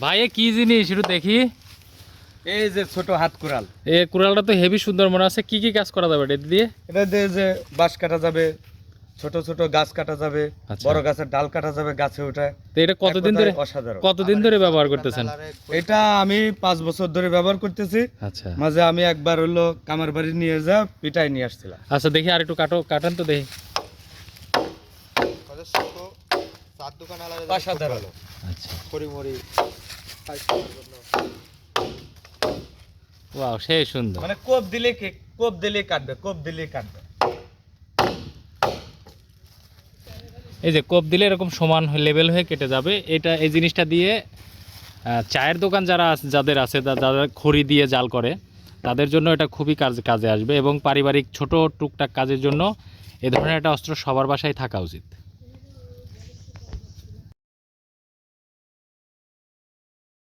ভাই এ কি জিনিস একটু দেখি। এই যে ছোট হাত কুড়াল, এ কুড়ালটা তো হেভি সুন্দর মনে আছে। কি কি কাজ করা যাবে এটা দিয়ে? এটা দিয়ে যে বাঁশ কাটা যাবে, ছোট ছোট গাছ কাটা যাবে, আচ্ছা। বড় গাছের ডাল কাটা যাবে গাছে ওঠায়। তো এটা কতদিন ধরে অসাধারণ। কতদিন ধরে ব্যবহার করতেছেন? এটা আমি 5 বছর ধরে ব্যবহার করতেছি। আচ্ছা মাঝে আমি একবার হলো কামার বাড়ি নিয়ে যা পিটাই নিয়ে আসছিলাম। আচ্ছা দেখি আর একটু কাটান তো দেখি। অসাধারণ। আচ্ছা ওয়াও সেই সুন্দর। মানে কোপ দিলে কাটবে, কোপ দিলে কাটবে। এই যে কোপ দিলে এরকম সমান লেভেল হয়ে কেটে যাবে। এটা এই জিনিসটা দিয়ে চায়ের দোকান যাদের আছে যারা খড়ি দিয়ে জাল করে তাদের জন্য এটা খুবই কাজে আসবে এবং পারিবারিক ছোট টুকটাক কাজের জন্য এ ধরনের একটা অস্ত্র সবার বাসায় থাকা উচিত।